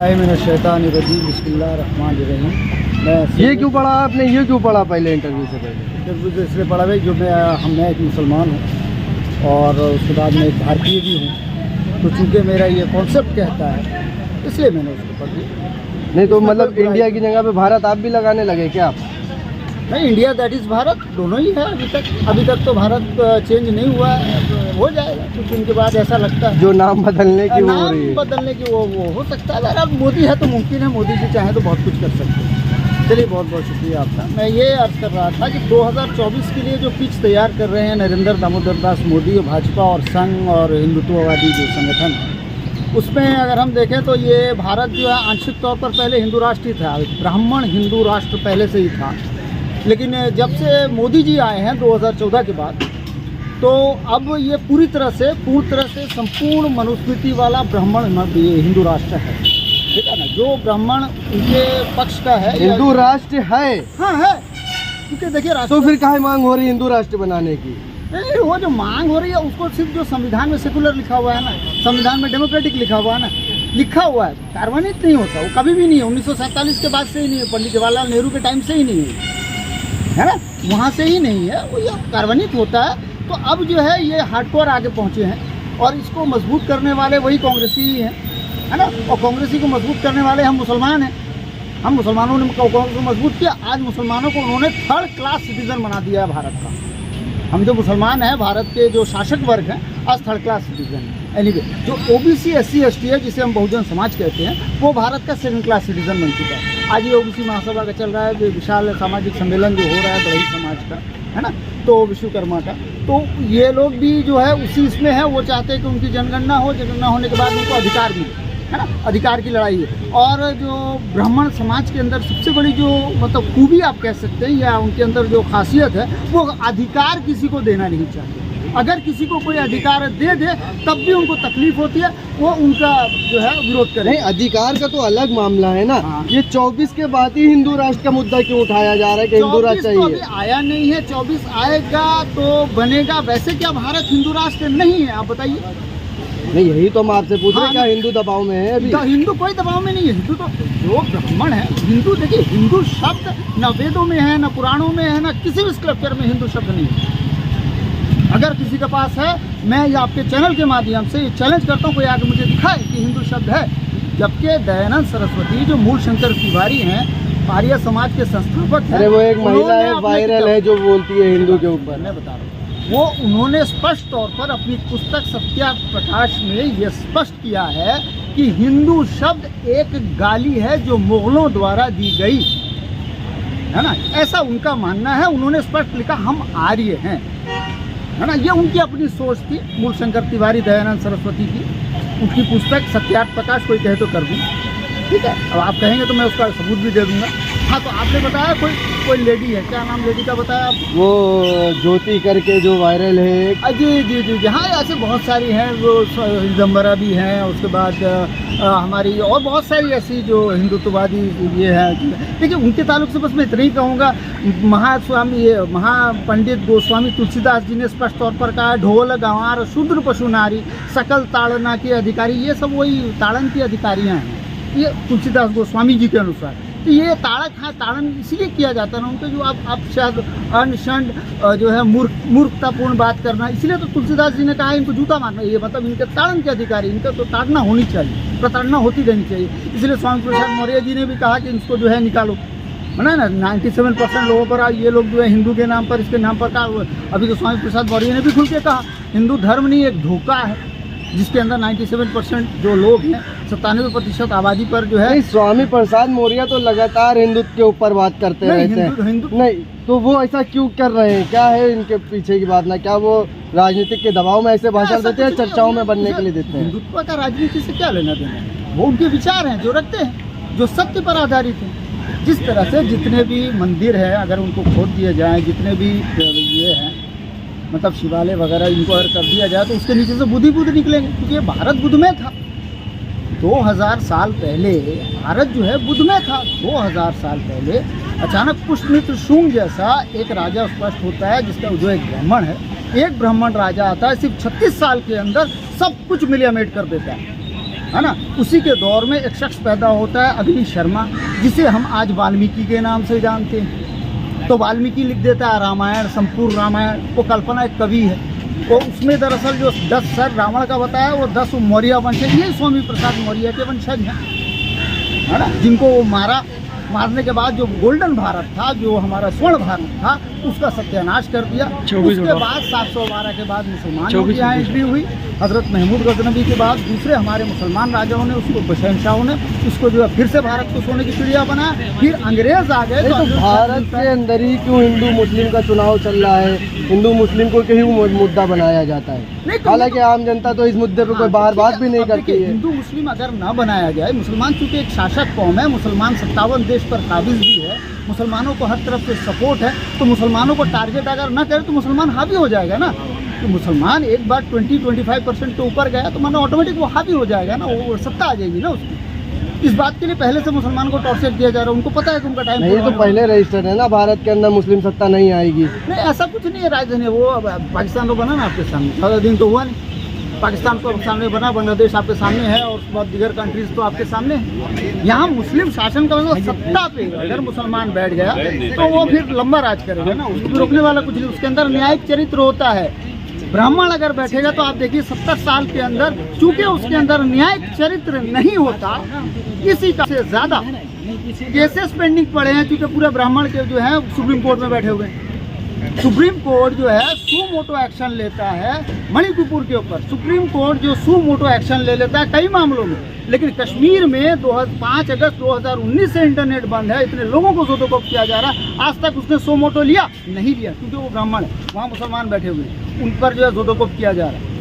ये क्यों पढ़ा आपने, ये क्यों पढ़ा पहले इंटरव्यू से पहले? इंटरव्यू से इसलिए पढ़ा भाई, जो मैं एक मुसलमान हूँ और उसके बाद मैं एक भारतीय भी हूँ, तो चूँकि मेरा ये कॉन्सेप्ट कहता है इसलिए मैंने उसको पढ़ लिया। नहीं तो मतलब इंडिया की जगह पे भारत आप भी लगाने लगे क्या आप? नहीं, इंडिया दैट इज़ भारत दोनों ही है अभी तक तो भारत चेंज नहीं हुआ है, हो जाएगा कुछ दिन के बाद ऐसा लगता है। जो नाम बदलने की वो हो रही है, बदलने की वो हो सकता है। अगर अब मोदी है तो मुमकिन है, मोदी जी चाहे तो बहुत कुछ कर सकते हैं। चलिए, बहुत बहुत शुक्रिया आपका। मैं ये अर्ज कर रहा था कि 2024 के लिए जो पिच तैयार कर रहे हैं नरेंद्र दामोदर दास मोदी, भाजपा और संघ और हिंदुत्ववादी जो संगठन है, उसमें अगर हम देखें तो ये भारत जो है आंशिक तौर पर पहले हिंदू राष्ट्र ही था, ब्राह्मण हिंदू राष्ट्र पहले से ही था। लेकिन जब से मोदी जी आए हैं 2014 के बाद, तो अब ये पूर्ण तरह से संपूर्ण मनुस्मृति वाला ब्राह्मण हिंदू राष्ट्र है, ठीक है ना। जो ब्राह्मण उनके पक्ष का है, हिंदू राष्ट्र है। हाँ है, क्योंकि देखिए तो फिर काहे मांग हो रही है हिंदू राष्ट्र बनाने की? नहीं, वो जो मांग हो रही है उसको सिर्फ जो संविधान में सेकुलर लिखा हुआ है ना, संविधान में डेमोक्रेटिक लिखा हुआ है ना, लिखा हुआ है, कार्यान्वित नहीं होता, वो कभी भी नहीं है। 1947 के बाद से ही नहीं है, पंडित जवाहरलाल नेहरू के टाइम से ही नहीं है ना, वहाँ से ही नहीं है, वो ये कार्यान्वित होता है। तो अब जो है ये हार्डकोर आगे पहुँचे हैं और इसको मजबूत करने वाले वही कांग्रेसी ही हैं, है ना। और कांग्रेसी को मजबूत करने वाले हम मुसलमान हैं। हम मुसलमानों ने कांग्रेस को मजबूत किया। आज मुसलमानों को उन्होंने थर्ड क्लास सिटीजन बना दिया है भारत का। हम जो मुसलमान हैं, भारत के जो शासक वर्ग हैं, आज थर्ड क्लास सिटीजन है। एनीवे, जो ओबीसी SC ST है, जिसे हम बहुजन समाज कहते हैं, वो भारत का सेकंड क्लास सिटीजन बन चुका है। आज ये ओबीसी महासभा का चल रहा है, जो विशाल सामाजिक सम्मेलन जो हो रहा है बड़ई समाज का, है ना, तो विश्वकर्मा का, तो ये लोग भी जो है उसी इसमें है। वो चाहते हैं कि उनकी जनगणना हो, जनगणना होने के बाद उनको अधिकार मिले, है ना, अधिकार की लड़ाई है। और जो ब्राह्मण समाज के अंदर सबसे बड़ी जो मतलब खूबी आप कह सकते हैं, या उनके अंदर जो खासियत है, वो अधिकार किसी को देना नहीं चाहते। अगर किसी को कोई अधिकार दे दे तब भी उनको तकलीफ होती है, वो उनका जो है विरोध करें। नहीं, अधिकार का तो अलग मामला है ना। हाँ। ये 24 के बाद ही हिंदू राष्ट्र का मुद्दा क्यों उठाया जा रहा है कि हिंदू राष्ट्र चाहिए? तो अभी आया नहीं है, 24 आएगा तो बनेगा। वैसे क्या भारत हिंदू राष्ट्र नहीं है, आप बताइए। नहीं, यही तो हम आपसे पूछ रहे हैं, क्या हिंदू दबाव में है अभी? हिंदू कोई दबाव में नहीं है। हिंदू तो जो ब्राह्मण है, हिंदू, देखिए हिंदू शब्द न वेदों में है, न पुराणों में है, न किसी भी स्क्रिप्चर में हिंदू शब्द नहीं है। अगर किसी के पास है, मैं ये आपके चैनल के माध्यम से चैलेंज करता हूँ, कोई आगे मुझे दिखाए कि हिंदू शब्द है। जबकि दयानंद सरस्वती जो मूल शंकर तिवारी हैं, आर्य समाज के संस्थापक हैं, अरे वो एक महिला है, वायरल है, जो बोलती है हिंदू के ऊपर। मैं बता रहा हूँ, वो उन्होंने स्पष्ट तौर पर अपनी पुस्तक सत्या प्रकाश में ये स्पष्ट किया है कि हिंदू शब्द एक गाली है जो मुगलों द्वारा दी गई, है ना, ऐसा उनका मानना है। उन्होंने स्पष्ट लिखा, हम आर्य हैं, है ना। ये उनकी अपनी सोच थी, मूल शंकर तिवारी दयानंद सरस्वती की। उनकी पुस्तक सत्यार्थ प्रकाश, कोई कहे तो कर दूँ, ठीक है। अब आप कहेंगे तो मैं उसका सबूत भी दे दूंगा। हाँ, तो आपने बताया कोई लेडी है, क्या नाम लेडी का बताया आप? वो ज्योति करके जो वायरल है। जी जी जी जी, हाँ, ऐसे बहुत सारी हैं। वो दिगंबरा भी हैं, उसके बाद हमारी और बहुत सारी ऐसी जो हिंदुत्ववादी ये हैं। देखिए, उनके ताल्लुक से बस मैं इतना ही कहूँगा, महापंडित गोस्वामी तुलसीदास जी ने स्पष्ट तौर पर कहा, ढोल गंवार शूद्र पशु नारी सकल ताड़ना के अधिकारी। ये सब वही ताड़न की अधिकारियाँ हैं, ये तुलसीदास गोस्वामी जी के अनुसार। तो ये ताड़न इसलिए किया जाता है ना उनके, जो आप शायद अनशंड जो है मूर्खतापूर्ण बात करना, इसलिए तो तुलसीदास जी ने कहा इनको जूता मारना। ये मतलब इनके ताड़न के अधिकारी, इनका तो ताड़ना होनी चाहिए, प्रताड़ना होती रहनी चाहिए। इसलिए स्वामी प्रसाद मौर्य जी ने भी कहा कि इसको जो है निकालो, है ना। 97% लोगों पर ये लोग जो है हिंदू के नाम पर, इसके नाम पर कहा। अभी तो स्वामी प्रसाद मौर्य ने भी खुल के कहा, हिंदू धर्म नहीं, एक धोखा है जिसके अंदर 97% जो लोग हैं, 97% आबादी पर जो है। स्वामी प्रसाद मौर्य तो लगातार हिंदुत्व के ऊपर बात करते रहते हैं। नहीं, तो वो ऐसा क्यों कर रहे हैं? क्या है इनके पीछे की बात ना? क्या वो राजनीतिक के दबाव में ऐसे भाषण देते हैं, चर्चाओं में बनने के लिए देते हैं? हिंदुत्व का राजनीति से क्या लेना देना है? वो उनके विचार हैं जो रखते हैं, जो सत्य पर आधारित हैं। जिस तरह से जितने भी मंदिर हैं, अगर उनको खोद दिए जाएँ, जितने भी ये हैं मतलब शिवालय वगैरह, इनको अगर कर दिया जाए तो उसके नीचे से बुद्ध निकलेंगे, क्योंकि ये भारत बुद्ध में था। 2000 साल पहले भारत जो है बुद्ध में था। 2000 साल पहले अचानक पुष्यमित्र शुंग जैसा एक राजा स्पष्ट होता है, जिसका जो एक ब्राह्मण है, एक ब्राह्मण राजा आता है, सिर्फ 36 साल के अंदर सब कुछ मिलियमेट कर देता है। है ना। उसी के दौर में एक शख्स पैदा होता है अग्नि शर्मा, जिसे हम आज वाल्मीकि के नाम से जानते हैं। तो वाल्मीकि लिख देता है रामायण, संपूर्ण रामायण। वो कल्पना एक कवि है, वो उसमें दरअसल जो 10 सर रावण का बताया वो 10 मौर्य वंशज, ये स्वामी प्रसाद मौर्य के वंशज हैं, है ना, जिनको वो मारने के बाद जो गोल्डन भारत था, जो हमारा स्वर्ण भारत था, उसका सत्यानाश कर दिया। उसके बाद 712 के बाद मुसलमानों की यहाँ एंट्री हुई। हजरत महमूद गजनबी के बाद दूसरे हमारे मुसलमान राजाओं ने उसको, शहनशाहों ने उसको जो है फिर से भारत को सोने की चिड़िया बनाया। फिर अंग्रेज आ गए। तो भारत के अंदर ही क्यों हिंदू मुस्लिम का चुनाव चल रहा है? हिंदू मुस्लिम को क्यों मुद्दा बनाया जाता है? हालांकि आम जनता तो इस मुद्दे पे कोई बाहर बात भी नहीं करती है। हिंदू मुस्लिम अगर न बनाया जाए, मुसलमान चूंकि एक शासक कौम है, मुसलमान 57 देश पर काबिज भी है, मुसलमानों को हर तरफ से सपोर्ट है, तो मुसलमानों को टारगेट अगर न करे तो मुसलमान हावी हो जाएगा ना। तो मुसलमान एक बार 20-25% के ऊपर गया तो मानो ऑटोमेटिक वो हावी हो जाएगा ना, वो सत्ता आ जाएगी ना उसकी। इस बात के लिए पहले से मुसलमान को टॉर्चर दिया जा रहा है। उनको पता है कि उनका टाइम नहीं, तो पहले रजिस्टर्ड है ना, भारत के अंदर मुस्लिम सत्ता नहीं आएगी। नहीं, ऐसा कुछ नहीं है। राजधानी वो पाकिस्तान तो बना ना आपके सामने, 14 दिन तो हुआ नहीं। पाकिस्तान तो सामने बना, बांग्लादेश आपके सामने है, और उसके बाद दीगर कंट्रीज तो आपके सामने है। यहाँ मुस्लिम शासन का मतलब सत्ता पे अगर मुसलमान बैठ गया तो वो फिर लंबा राज करेगा ना, उसको भी रोकने वाला कुछ नहीं। उसके अंदर न्यायिक चरित्र होता है। ब्राह्मण अगर बैठेगा तो आप देखिए 70 साल के अंदर, चूंकि उसके अंदर न्यायिक चरित्र नहीं होता, इसी का से ज्यादा केसेस पेंडिंग पड़े हैं, क्योंकि पूरे ब्राह्मण के जो है सुप्रीम कोर्ट में बैठे हुए हैं। सुप्रीम कोर्ट जो है सू मोटो एक्शन लेता है मणिपुर के ऊपर। सुप्रीम कोर्ट जो सू मोटो एक्शन ले लेता है कई मामलों में, लेकिन कश्मीर में 5 अगस्त 2019 से इंटरनेट बंद है, इतने लोगों को ज़ोदोकोप किया जा रहा है, आज तक उसने सू मोटो लिया नहीं लिया, क्योंकि वो ब्राह्मण है, वहाँ मुसलमान बैठे हुए हैं, उन पर जो है ज़ोदोकोप किया जा रहा है।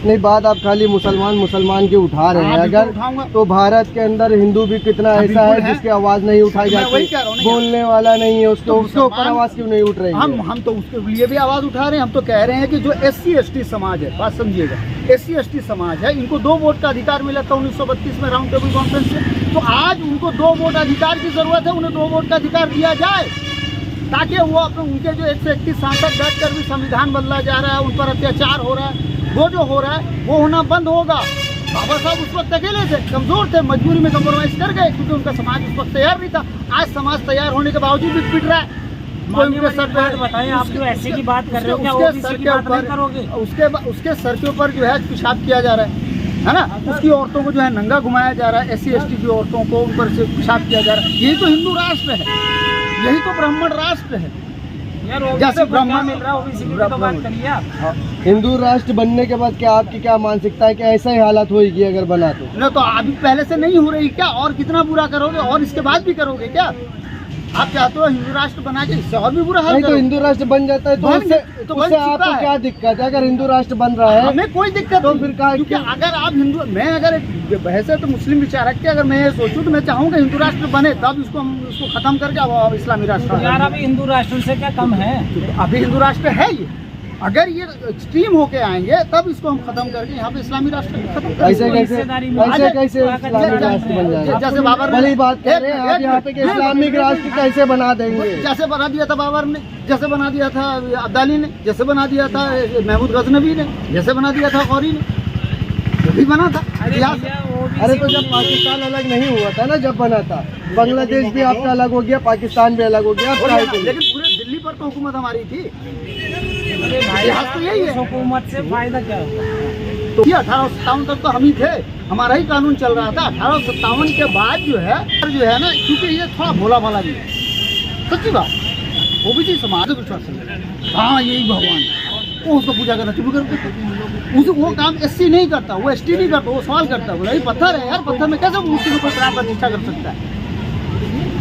नहीं, बात आप खाली मुसलमान की उठा रहे हैं। अगर तो भारत के अंदर हिंदू भी कितना ऐसा है जिसकी आवाज़ नहीं उठाई जाती, बोलने वाला नहीं है, उसके ऊपर आवाज़ क्यों नहीं उठ रही? हम तो उसके लिए भी आवाज़ उठा रहे हैं। हम तो कह रहे हैं कि जो SC/ST समाज है, बात समझिएगा, SC/ST समाज है, इनको 2 वोट का अधिकार मिला था 1932 में राउंड टेबल कॉन्फ्रेंस में। तो आज उनको 2 वोट अधिकार की जरूरत है, उन्हें 2 वोट का अधिकार दिया जाए, ताकि वो अपने उनके जो 131 सांसद बैठ कर भी संविधान बदला जा रहा है, उन पर अत्याचार हो रहा है, वो जो हो रहा है वो होना बंद होगा। बाबा साहब उस वक्त अकेले थे, कमजोर थे, मजबूरी में कम्प्रोमाइज कर गए, क्योंकि उनका समाज उस वक्त तैयार नहीं था। आज समाज तैयार होने के बावजूद भी पिट रहा है। बताएं, आप जो ऐसे की बात कर रहे हो, क्या उसके सर के ऊपर उसके सर के ऊपर जो है पेशाब किया जा रहा है ना, उसकी औरतों को जो है नंगा घुमाया जा रहा है, SC/ST की औरतों को उन पर से पेशाब किया जा रहा है। यही तो हिंदू राष्ट्र है, यही तो ब्राह्मण राष्ट्र है। जैसे ब्राह्मण मिल रहा है, तो बात करिए आप। हिंदू राष्ट्र बनने के बाद क्या आपकी क्या मानसिकता है कि ऐसा ही हालत होगी अगर बना तो? न तो अभी पहले से नहीं हो रही क्या? और कितना बुरा करोगे, और इसके बाद भी करोगे क्या? आप चाहते हो हिंदू राष्ट्र बना के इससे और भी बुरा हाल? नहीं, तो हिंदू राष्ट्र बन जाता है तो उससे आपको क्या दिक्कत है? अगर हिंदू राष्ट्र बन रहा है हमें कोई दिक्कत तो फिर कहा, क्योंकि अगर आप हिंदू, मैं अगर बहस है तो मुस्लिम विचारक के अगर मैं ये सोचूं तो मैं चाहूँगा हिंदू राष्ट्र बने, तब इसको हम इसको खत्म करके अब इस्लामी राष्ट्र। यार अभी हिंदू राष्ट्र से क्या कम है? अभी हिंदू राष्ट्र है ये, अगर ये एक्सट्रीम होके आएंगे तब इसको हम खत्म करके यहाँ पे इस्लामी राष्ट्र खत्म करेंगे। ऐसे कैसे इस्लामिक राष्ट्र बन जाएगा? जैसे बाबर बड़ी बात कर रहे हैं आप यहाँ पे कि इस्लामिक राष्ट्र कैसे बना देंगे? जैसे बना दिया था बाबर ने, जैसे बना दिया था अब्दाली ने, जैसे बना दिया था महमूद गजनबी ने, जैसे बना दिया था गौरी ने, भी बना था। अरे तो जब पाकिस्तान अलग नहीं हुआ था ना, जब बना था, बांग्लादेश भी आपका अलग हो गया, पाकिस्तान भी अलग हो गया, लेकिन पूरे दिल्ली पर तो हुकूमत हमारी थी। तो यही है, हुकूमत से फायदा क्या होता? तो 1857 तक तो हम ही थे, हमारा ही कानून चल रहा था। 1857 के बाद जो है ना, क्योंकि ये थोड़ा भोला भाला भी है, सच्ची बात, वो भी चीज समाज विश्वास है, हाँ यही भगवान है, वो उसको पूजा करना शुरू करते। वो काम SC नहीं करता, वो ST नहीं करता, वो सवाल करता, बोला ये पत्थर है यार, पत्थर में कैसे मूर्ति को कोई प्राण प्रतिष्ठा कर सकता है?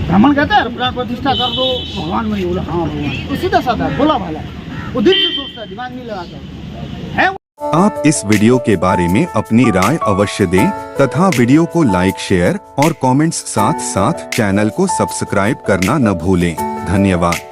ब्राह्मण कहता है प्राण प्रतिष्ठा कर दो भगवान में, बोला हाँ भगवान, तो सीधा साधा भोला भाला, वो दिल से सोचता है, दिमाग नहीं लगाता है। आप इस वीडियो के बारे में अपनी राय अवश्य दें तथा वीडियो को लाइक, शेयर और कमेंट्स साथ साथ चैनल को सब्सक्राइब करना न भूलें। धन्यवाद।